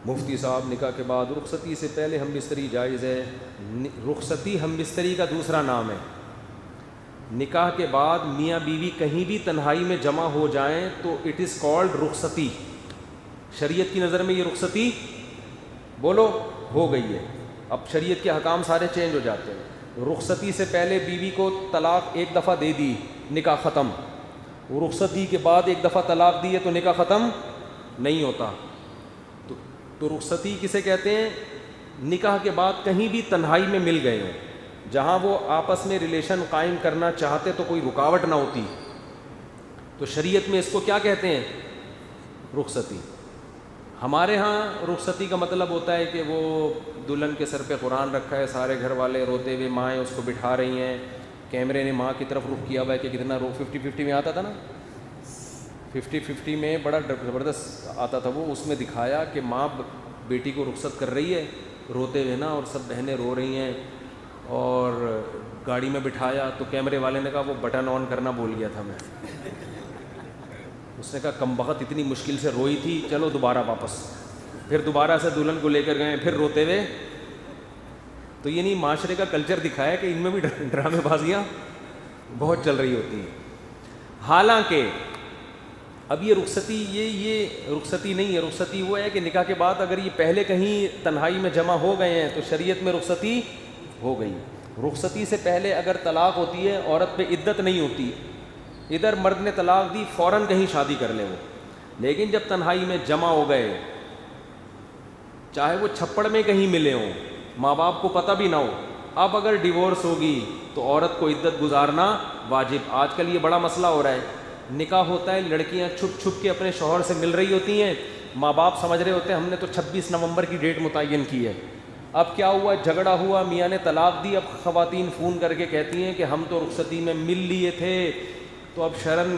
مفتی صاحب نکاح کے بعد رخصتی سے پہلے ہم بستری جائز ہے؟ رخصتی ہم بستری کا دوسرا نام ہے۔ نکاح کے بعد میاں بیوی کہیں بھی تنہائی میں جمع ہو جائیں تو اٹ از کالڈ رخصتی۔ شریعت کی نظر میں یہ رخصتی بولو ہو گئی ہے۔ اب شریعت کے حکام سارے چینج ہو جاتے ہیں۔ رخصتی سے پہلے بیوی کو طلاق ایک دفعہ دے دی، نکاح ختم۔ رخصتی کے بعد ایک دفعہ طلاق دی ہے تو نکاح ختم نہیں ہوتا۔ تو رخصتی کسے کہتے ہیں؟ نکاح کے بعد کہیں بھی تنہائی میں مل گئے ہوں، جہاں وہ آپس میں ریلیشن قائم کرنا چاہتے تو کوئی رکاوٹ نہ ہوتی، تو شریعت میں اس کو کیا کہتے ہیں؟ رخصتی۔ ہمارے ہاں رخصتی کا مطلب ہوتا ہے کہ وہ دلہن کے سر پہ قرآن رکھا ہے، سارے گھر والے روتے ہوئے، مائیں اس کو بٹھا رہی ہیں، کیمرے نے ماں کی طرف رخ کیا ہوا ہے کہ کتنا 50-50 میں آتا تھا نا، 50-50 میں بڑا زبردست آتا تھا وہ، اس میں دکھایا کہ ماں بیٹی کو رخصت کر رہی ہے روتے ہوئے نا، اور سب بہنیں رو رہی ہیں، اور گاڑی میں بٹھایا تو کیمرے والے نے کہا وہ بٹن آن کرنا بھول گیا تھا میں۔ اس نے کہا کم بخت اتنی مشکل سے روئی تھی، چلو دوبارہ واپس۔ پھر دوبارہ سے دلہن کو لے کر گئے، پھر روتے ہوئے۔ تو یہ نہیں، معاشرے کا کلچر دکھایا کہ ان میں بھی ڈرامے بازیاں بہت چل رہی ہوتی ہیں۔ حالانکہ اب یہ رخصتی یہ رخصتی نہیں ہے، رخصتی وہ ہے کہ نکاح کے بعد اگر یہ پہلے کہیں تنہائی میں جمع ہو گئے ہیں تو شریعت میں رخصتی ہو گئی۔ رخصتی سے پہلے اگر طلاق ہوتی ہے، عورت پہ عدت نہیں ہوتی، ادھر مرد نے طلاق دی، فوراً کہیں شادی کر لے وہ، لیکن جب تنہائی میں جمع ہو گئے، چاہے وہ چھپڑ میں کہیں ملے ہوں، ماں باپ کو پتہ بھی نہ ہو، اب اگر ڈیورس ہوگی تو عورت کو عدت گزارنا واجب۔ آج کل یہ بڑا مسئلہ ہو رہا ہے، نکاح ہوتا ہے، لڑکیاں چھپ چھپ کے اپنے شوہر سے مل رہی ہوتی ہیں، ماں باپ سمجھ رہے ہوتے ہیں ہم نے تو 26 نومبر کی ڈیٹ متعین کی ہے۔ اب کیا ہوا، جھگڑا ہوا، میاں نے طلاق دی، اب خواتین فون کر کے کہتی ہیں کہ ہم تو رخصتی میں مل لیے تھے، تو اب شرن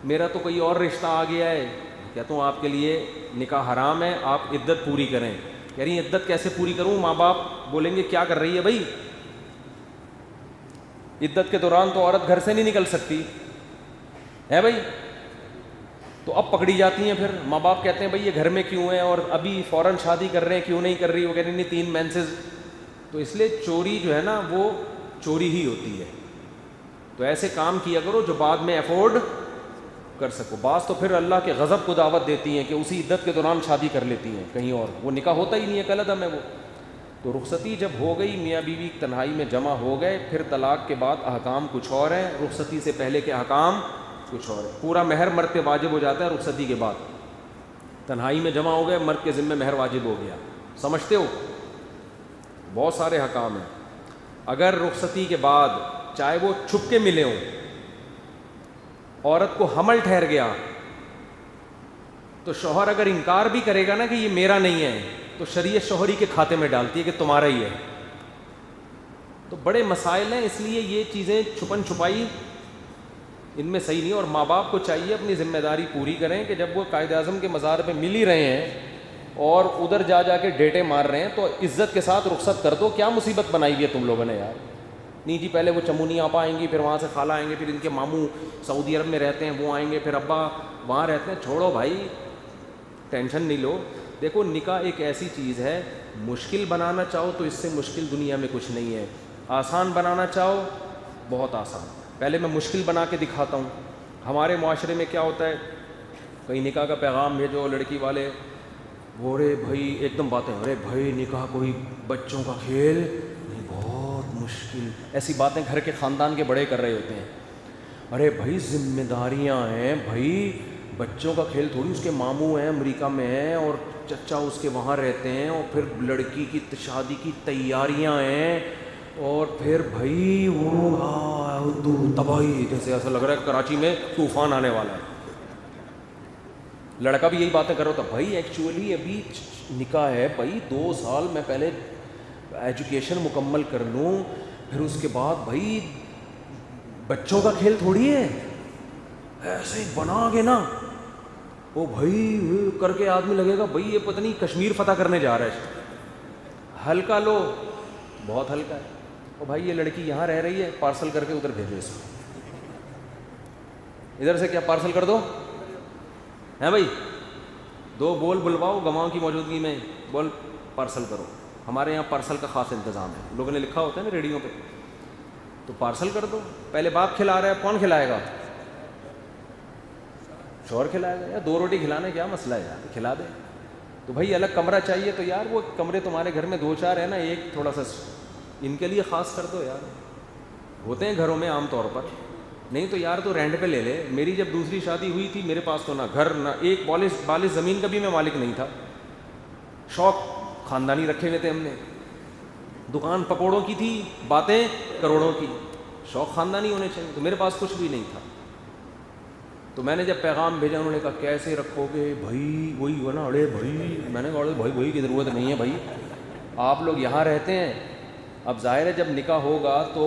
میرا تو کوئی اور رشتہ آ گیا ہے، کہتا ہوں آپ کے لیے نکاح حرام ہے، آپ عدت پوری کریں۔ کہہ رہی عدت کیسے پوری کروں؟ ماں باپ بولیں گے کیا کر رہی ہے بھائی، عدت کے دوران تو عورت گھر سے نہیں نکل سکتی ہے بھائی، تو اب پکڑی جاتی ہیں۔ پھر ماں باپ کہتے ہیں بھائی یہ گھر میں کیوں ہے اور ابھی فوراً شادی کر رہے ہیں، کیوں نہیں کر رہی؟ وہ کہہ رہی نہیں 3 مینسز۔ تو اس لیے چوری جو ہے نا وہ چوری ہی ہوتی ہے، تو ایسے کام کیا کرو جو بعد میں افورڈ کر سکو۔ بعض تو پھر اللہ کے غضب کو دعوت دیتی ہیں کہ اسی عدت کے دوران شادی کر لیتی ہیں کہیں اور، وہ نکاح ہوتا ہی نہیں ہے، غلط ہے وہ۔ تو رخصتی جب ہو گئی، میاں بیوی تنہائی میں جمع ہو گئے، پھر طلاق کے بعد احکام کچھ اور ہیں، رخصتی سے پہلے کے احکام کچھ اور ہے۔ پورا مہر مرد پہ واجب ہو جاتا ہے رخصتی کے بعد، تنہائی میں جمع ہو گئے، مرد کے ذمہ مہر واجب ہو گیا، سمجھتے ہو؟ بہت سارے احکام ہیں۔ اگر رخصتی کے بعد چاہے وہ چھپ کے ملے ہوں، عورت کو حمل ٹھہر گیا، تو شوہر اگر انکار بھی کرے گا نا کہ یہ میرا نہیں ہے، تو شریعت شوہری کے کھاتے میں ڈالتی ہے کہ تمہارا ہی ہے۔ تو بڑے مسائل ہیں، اس لیے یہ چیزیں چھپن چھپائی ان میں صحیح نہیں، اور ماں باپ کو چاہیے اپنی ذمہ داری پوری کریں کہ جب وہ قائد اعظم کے مزار پہ مل ہی رہے ہیں اور ادھر جا کے ڈیٹے مار رہے ہیں، تو عزت کے ساتھ رخصت کر دو۔ کیا مصیبت بنائی ہوئی ہے تم لوگوں نے یار؟ نہیں جی پہلے وہ چمونی آپا آئیں گی، پھر وہاں سے خالہ آئیں گے، پھر ان کے ماموں سعودی عرب میں رہتے ہیں وہ آئیں گے، پھر ابا وہاں رہتے ہیں۔ چھوڑو بھائی، ٹینشن نہیں لو۔ دیکھو نکاح ایک ایسی چیز ہے، مشکل بنانا چاہو تو اس سے مشکل دنیا میں کچھ نہیں ہے، آسان بنانا چاہو بہت آسان۔ پہلے میں مشکل بنا کے دکھاتا ہوں۔ ہمارے معاشرے میں کیا ہوتا ہے، کہیں نکاح کا پیغام بھیجو، لڑکی والے وہ رے بھائی ایک دم باتیں، ارے بھائی نکاح کوئی بچوں کا کھیل نہیں، بہت مشکل، ایسی باتیں گھر کے خاندان کے بڑے کر رہے ہوتے ہیں۔ ارے بھائی ذمہ داریاں ہیں بھائی، بچوں کا کھیل تھوڑی، اس کے ماموں ہیں امریکہ میں ہیں اور چچا اس کے وہاں رہتے ہیں، اور پھر لڑکی کی شادی کی تیاریاں ہیں، اور پھر بھائی وہ تباہی، جیسے ایسا لگ رہا ہے کراچی میں طوفان آنے والا ہے۔ لڑکا بھی یہی باتیں کر رہا تھا، بھائی ایکچولی ابھی نکاح ہے بھائی، 2 سال میں پہلے ایجوکیشن مکمل کر لوں، پھر اس کے بعد بھائی بچوں کا کھیل تھوڑی ہے، ایسے ہی بنا کے نا وہ بھائی کر کے آدمی لگے گا بھائی یہ پتہ نہیں کشمیر فتح کرنے جا رہا ہے۔ ہلکا لو، بہت ہلکا ہے۔ اور بھائی یہ لڑکی یہاں رہ رہی ہے، پارسل کر کے ادھر بھیجو اس کو، ادھر سے کیا پارسل کر دو ہے بھائی، دو بول بلواؤ گواہوں کی موجودگی میں، بول پارسل کرو. ہمارے یہاں پارسل کا خاص انتظام ہے، لوگوں نے لکھا ہوتا ہے نا ریڈیو پہ، تو پارسل کر دو. پہلے باپ کھلا رہا ہے، کون کھلائے گا؟ شوہر کھلائے گا. یا 2 روٹی کھلانے کیا مسئلہ ہے یار، کھلا دے. تو بھائی الگ کمرہ چاہیے تو یار وہ کمرے تمہارے گھر میں 2-4 ہے نا، ایک تھوڑا سا ان کے لیے خاص کر دو یار. ہوتے ہیں گھروں میں عام طور پر، نہیں تو یار تو رینٹ پہ لے لے. میری جب دوسری شادی ہوئی تھی میرے پاس تو نہ گھر نہ ایک بالش زمین کا بھی میں مالک نہیں تھا. شوق خاندانی رکھے ہوئے تھے ہم نے. دکان پکوڑوں کی تھی، باتیں کروڑوں کی. شوق خاندانی ہونے چاہیے. تو میرے پاس کچھ بھی نہیں تھا. تو میں نے جب پیغام بھیجا انہوں نے کہا کیسے رکھو گے بھائی، وہی ہوا نا اڑے بھائی. میں نے کہا بھائی کی ضرورت نہیں ہے بھائی، آپ لوگ یہاں رہتے ہیں. اب ظاہر ہے جب نکاح ہوگا تو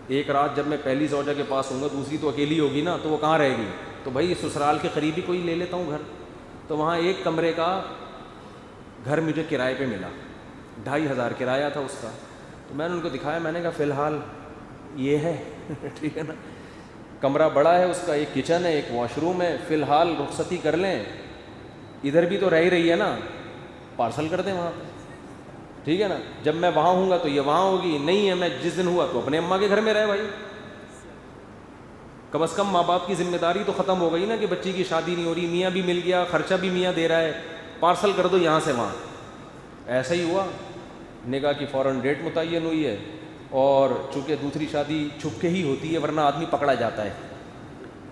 ایک رات جب میں پہلی زوجہ کے پاس ہوں گا، دوسری تو اکیلی ہوگی نا، تو وہ کہاں رہے گی؟ تو بھائی سسرال کے قریب ہی کوئی لے لیتا ہوں گھر. تو وہاں 1 کمرے کا گھر مجھے کرائے پہ ملا، 2500 کرایہ تھا اس کا. تو میں نے ان کو دکھایا، میں نے کہا فی الحال یہ ہے ٹھیک ہے نا، کمرہ بڑا ہے اس کا، ایک کچن ہے، ایک واش روم ہے، فی الحال رخصتی کر لیں. ادھر بھی تو رہ ہی رہی ہے نا، پارسل کر دیں وہاں پہ، ٹھیک ہے نا. جب میں وہاں ہوں گا تو یہ وہاں ہوگی، نہیں ہے میں جس دن ہوا تو اپنے اماں کے گھر میں رہے بھائی. کم از کم ماں باپ کی ذمہ داری تو ختم ہو گئی نا کہ بچی کی شادی نہیں ہو رہی، میاں بھی مل گیا، خرچہ بھی میاں دے رہا ہے، پارسل کر دو یہاں سے وہاں. ایسا ہی ہوا. نکاح کی فوراً ڈیٹ متعین ہوئی ہے، اور چونکہ دوسری شادی چھپ کے ہی ہوتی ہے ورنہ آدمی پکڑا جاتا ہے.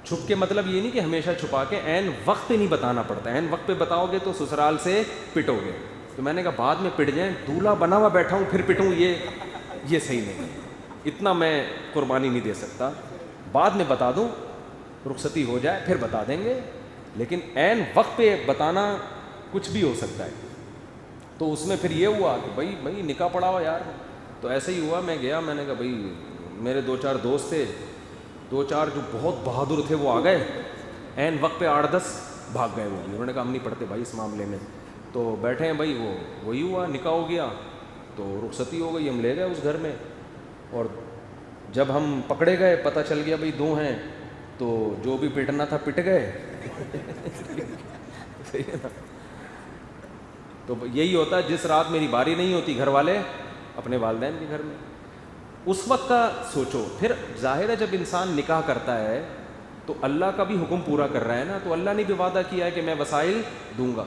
چھپ کے مطلب یہ نہیں کہ ہمیشہ چھپا کے، عین وقت پہ نہیں بتانا پڑتا. عین وقت پہ بتاؤ گے تو سسرال سے پٹو گے. تو میں نے کہا بعد میں پٹ جائیں، دولہا بنا ہوا بیٹھا ہوں پھر پٹوں، یہ صحیح نہیں ہے. اتنا میں قربانی نہیں دے سکتا. بعد میں بتا دوں، رخصتی ہو جائے پھر بتا دیں گے، لیکن عین وقت پہ بتانا کچھ بھی ہو سکتا ہے. تو اس میں پھر یہ ہوا کہ بھائی نکاح پڑا ہوا یار. تو ایسے ہی ہوا، میں گیا، میں نے کہا بھائی میرے 2-4 دوست تھے، 2-4 جو بہت بہادر تھے وہ آ گئے. عین وقت پہ 8-10 بھاگ گئے وہ بھی. انہوں نے کہا ہم نہیں پڑھتے بھائی اس معاملے میں. تو بیٹھے ہیں بھائی، وہی ہوا، نکاح ہو گیا تو رخصتی ہو گئی، ہم لے گئے اس گھر میں. اور جب ہم پکڑے گئے پتہ چل گیا بھائی 2 ہیں، تو جو بھی پٹنا تھا پٹ گئے. صحیح ہے نا. تو یہی ہوتا ہے، جس رات میری باری نہیں ہوتی گھر والے اپنے والدین کے گھر میں. اس وقت کا سوچو. پھر ظاہر ہے جب انسان نکاح کرتا ہے تو اللہ کا بھی حکم پورا کر رہا ہے نا. تو اللہ نے بھی وعدہ کیا ہے کہ میں وسائل دوں گا.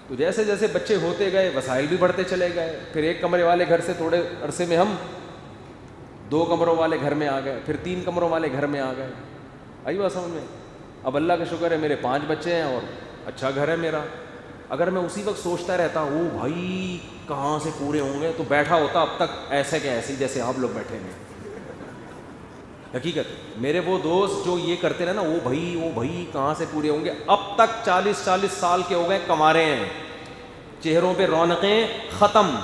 تو جیسے جیسے بچے ہوتے گئے وسائل بھی بڑھتے چلے گئے. پھر 1 کمرے والے گھر سے تھوڑے عرصے میں ہم 2 کمروں والے گھر میں آ گئے، پھر 3 کمروں والے گھر میں آ گئے. آئی بات سمجھ میں؟ اب اللہ کا شکر ہے میرے 5 بچے ہیں اور اچھا گھر ہے میرا. اگر میں اسی وقت سوچتا رہتا او بھائی کہاں سے پورے ہوں گے، تو بیٹھا ہوتا اب تک ایسے کہ ایسے جیسے آپ لوگ بیٹھے ہیں. حقیقت میرے وہ دوست جو یہ کرتے رہے نا، او بھائی کہاں سے پورے ہوں گے، اب تک 40 سال کے ہو گئے، کما رہے ہیں، چہروں پہ رونقیں ختم،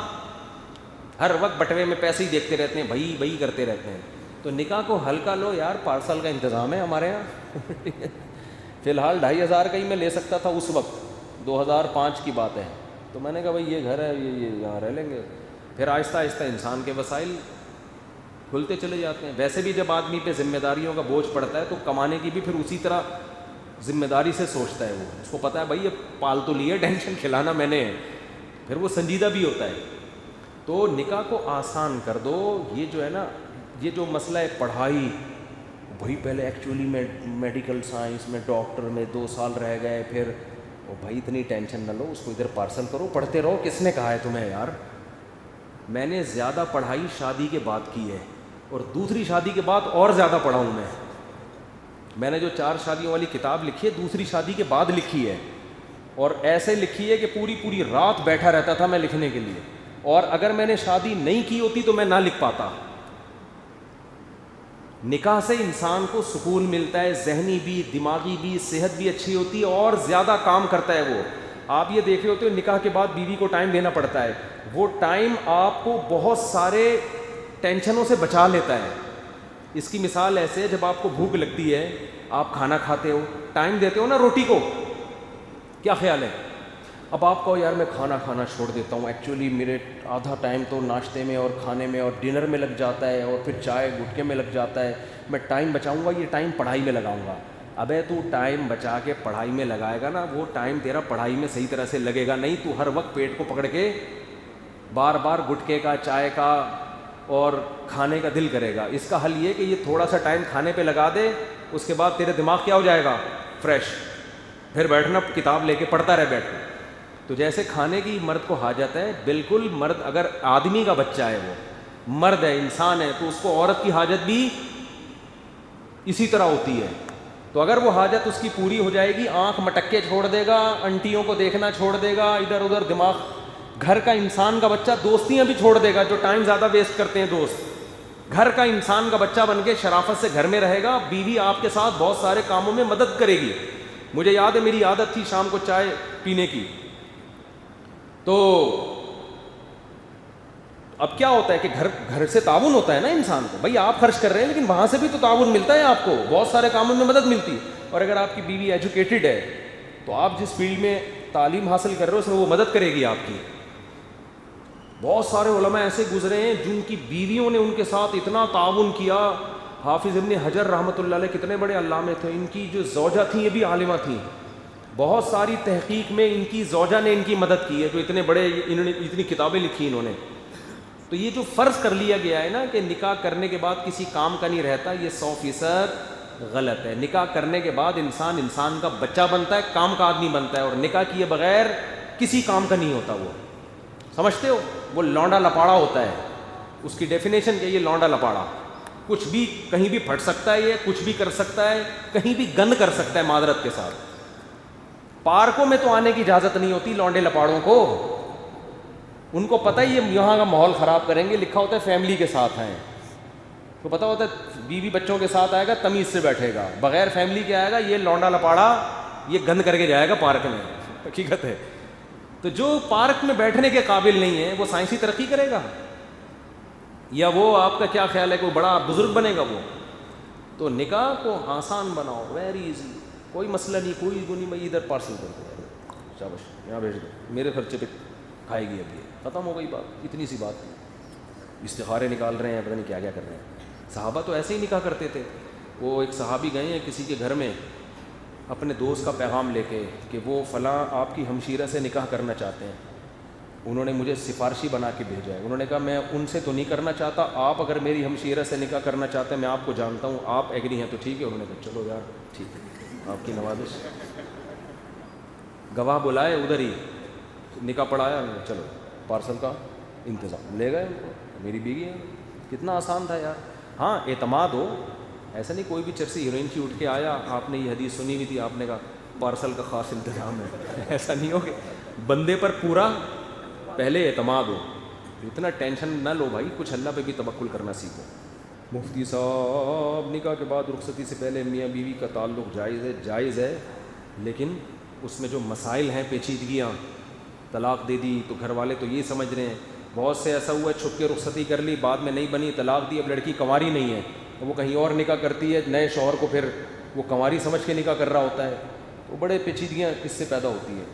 ہر وقت بٹوے میں پیسے ہی دیکھتے رہتے ہیں، بھائی کرتے رہتے ہیں. تو نکاح کو ہلکا لو یار، پارسل کا انتظام ہے ہمارے یہاں. فی الحال 2500 کا ہی میں لے سکتا تھا اس وقت، 2005 کی بات ہے. تو میں نے کہا بھائی یہ گھر ہے، یہ یہاں رہ لیں گے. پھر آہستہ آہستہ انسان کے وسائل کھلتے چلے جاتے ہیں. ویسے بھی جب آدمی پہ ذمہ داریوں کا بوجھ پڑتا ہے تو کمانے کی بھی پھر اسی طرح ذمہ داری سے سوچتا ہے. وہ اس کو پتہ ہے بھائی یہ پالتو لیے، ٹینشن کھلانا میں نے، پھر وہ سنجیدہ بھی ہوتا ہے. تو نکاح کو آسان کر دو. یہ جو ہے نا، یہ جو مسئلہ ہے پڑھائی، بھائی پہلے ایکچولی میں میڈیکل سائنس میں ڈاکٹر میں 2 سال رہ گئے، پھر بھائی اتنی ٹینشن نہ لو، اس کو ادھر پارسل کرو، پڑھتے رہو. کس نے کہا ہے تمہیں یار؟ میں نے زیادہ پڑھائی شادی کے بعد کی ہے، اور دوسری شادی کے بعد اور زیادہ پڑھا ہوں. میں نے جو 4 شادیوں والی کتاب لکھی ہے دوسری شادی کے بعد لکھی ہے، اور ایسے لکھی ہے کہ پوری رات بیٹھا رہتا تھا میں لکھنے کے لیے. اور اگر میں نے شادی نہیں کی ہوتی تو میں نہ لکھ پاتا. نکاح سے انسان کو سکون ملتا ہے، ذہنی بھی، دماغی بھی، صحت بھی اچھی ہوتی ہے، اور زیادہ کام کرتا ہے وہ. آپ یہ دیکھ رہے ہوتے ہو نکاح کے بعد بیوی کو ٹائم دینا پڑتا ہے، وہ ٹائم آپ کو بہت سارے ٹینشنوں سے بچا لیتا ہے. اس کی مثال ایسے ہے، جب آپ کو بھوک لگتی ہے، آپ کھانا کھاتے ہو، ٹائم دیتے ہو نا روٹی کو، کیا خیال ہے؟ اب آپ کو یار میں کھانا چھوڑ دیتا ہوں، ایکچولی میرے آدھا ٹائم تو ناشتے میں اور کھانے میں اور ڈنر میں لگ جاتا ہے، اور پھر چائے گٹکے میں لگ جاتا ہے، میں ٹائم بچاؤں گا، یہ ٹائم پڑھائی میں لگاؤں گا. ابے تو ٹائم بچا کے پڑھائی میں لگائے گا نا, وہ ٹائم تیرا پڑھائی میں صحیح طرح سے لگے گا, نہیں تو ہر وقت پیٹ کو پکڑ کے بار بار گٹکے کا, چائے کا اور کھانے کا دل کرے گا. اس کا حل یہ کہ یہ تھوڑا سا ٹائم کھانے پہ لگا دے, اس کے بعد تیرے دماغ کیا ہو جائے گا, فریش, پھر بیٹھنا کتاب لے کے پڑھتا رہے بیٹھ کے. تو جیسے کھانے کی مرد کو حاجت ہے, بالکل مرد اگر آدمی کا بچہ ہے, وہ مرد ہے, انسان ہے, تو اس کو عورت کی حاجت بھی اسی طرح ہوتی ہے. تو اگر وہ حاجت اس کی پوری ہو جائے گی, آنکھ مٹکے چھوڑ دے گا, انٹیوں کو دیکھنا چھوڑ دے گا, ادھر ادھر دماغ, گھر کا انسان کا بچہ دوستیاں بھی چھوڑ دے گا, جو ٹائم زیادہ ویسٹ کرتے ہیں دوست. گھر کا انسان کا بچہ بن کے شرافت سے گھر میں رہے گا, بیوی آپ کے ساتھ بہت سارے کاموں میں مدد کرے گی. مجھے یاد ہے میری عادت تھی شام کو چائے پینے کی, تو اب کیا ہوتا ہے کہ گھر سے تعاون ہوتا ہے نا انسان کو, بھائی آپ خرچ کر رہے ہیں لیکن وہاں سے بھی تو تعاون ملتا ہے آپ کو, بہت سارے کاموں میں مدد ملتی ہے. اور اگر آپ کی بیوی ایجوکیٹڈ ہے تو آپ جس فیلڈ میں تعلیم حاصل کر رہے ہو اس میں وہ مدد کرے گی آپ کی. بہت سارے علماء ایسے گزرے ہیں جن کی بیویوں نے ان کے ساتھ اتنا تعاون کیا. حافظ ابن حجر رحمۃ اللہ علیہ کتنے بڑے علامے تھے, ان کی جو زوجہ تھیں یہ بھی عالمہ تھیں. بہت ساری تحقیق میں ان کی زوجہ نے ان کی مدد کی ہے, جو اتنے بڑے, انہوں نے اتنی کتابیں لکھی انہوں نے. تو یہ جو فرض کر لیا گیا ہے نا کہ نکاح کرنے کے بعد کسی کام کا نہیں رہتا, یہ 100% غلط ہے. نکاح کرنے کے بعد انسان کا بچہ بنتا ہے, کام کا آدمی بنتا ہے, اور نکاح کیے بغیر کسی کام کا نہیں ہوتا. وہ سمجھتے ہو, وہ لونڈا لپاڑا ہوتا ہے. اس کی ڈیفینیشن کیا, یہ لونڈا لپاڑا, کچھ بھی کہیں بھی پھٹ سکتا ہے, یہ کچھ بھی کر سکتا ہے, کہیں بھی گند کر سکتا ہے معذرت کے ساتھ. پارکوں میں تو آنے کی اجازت نہیں ہوتی لونڈے لپاڑوں کو, ان کو پتہ ہی ہے یہاں کا ماحول خراب کریں گے, لکھا ہوتا ہے فیملی کے ساتھ آئیں, تو پتہ ہوتا ہے بیوی بچوں کے ساتھ آئے گا, تمیز سے بیٹھے گا, بغیر فیملی کے آئے گا, یہ لونڈا لپاڑا, یہ گند کر کے جائے گا پارک میں. حقیقت ہے. تو جو پارک میں بیٹھنے کے قابل نہیں ہے وہ سائنسی ترقی کرے گا, یا وہ آپ کا کیا خیال ہے کوئی بڑا بزرگ بنے گا وہ؟ تو نکاح کو آسان بناؤ, ویری ایزی, کوئی مسئلہ نہیں, کوئی نہیں, میں ادھر پارسل کر دوں, شاباش یہاں بھیج دو, میرے خرچے پہ کھائے گی, اب یہ ختم ہو گئی بات, اتنی سی بات تھی. استخارے نکال رہے ہیں, پتہ نہیں کیا کیا کر رہے ہیں. صحابہ تو ایسے ہی نکاح کرتے تھے. وہ ایک صحابی گئے ہیں کسی کے گھر میں اپنے دوست کا پیغام لے کے کہ وہ فلاں آپ کی ہمشیرہ سے نکاح کرنا چاہتے ہیں, انہوں نے مجھے سفارشی بنا کے بھیجا ہے. انہوں نے کہا میں ان سے تو نہیں کرنا چاہتا, آپ اگر میری ہمشیرہ سے نکاح کرنا چاہتے ہیں, میں آپ کو جانتا ہوں, آپ ایگری ہیں تو ٹھیک ہے. انہوں نے کہا چلو یار ٹھیک ہے, آپ کی نوازش. گواہ بلائے, ادھر ہی نکاح پڑھایا, چلو پارسل کا انتظام, لے گئے ان کو, میری بیوی ہے. کتنا آسان تھا یار. ہاں اعتماد ہو, ایسا نہیں کوئی بھی چرسی ہیروئن کی اٹھ کے آیا, آپ نے یہ حدیث سنی ہوئی تھی, آپ نے کہا پارسل کا خاص انتظام ہے. ایسا نہیں ہو کہ بندے پر پورا پہلے اعتماد ہو. اتنا ٹینشن نہ لو بھائی, کچھ اللہ پہ بھی توکل کرنا سیکھو. مفتی صاحب نکاح کے بعد رخصتی سے پہلے میاں بیوی کا تعلق جائز ہے, لیکن اس میں جو مسائل ہیں, پیچیدگیاں, طلاق دے دی تو گھر والے تو یہ سمجھ رہے ہیں, بہت سے ایسا ہوا ہے چھپ کے رخصتی کر لی, بعد میں نہیں بنی, طلاق دی, اب لڑکی کنواری نہیں ہے, وہ کہیں اور نکاح کرتی ہے, نئے شوہر کو پھر وہ کنواری سمجھ کے نکاح کر رہا ہوتا ہے. تو بڑے پیچیدگیاں کس سے پیدا ہوتی ہیں.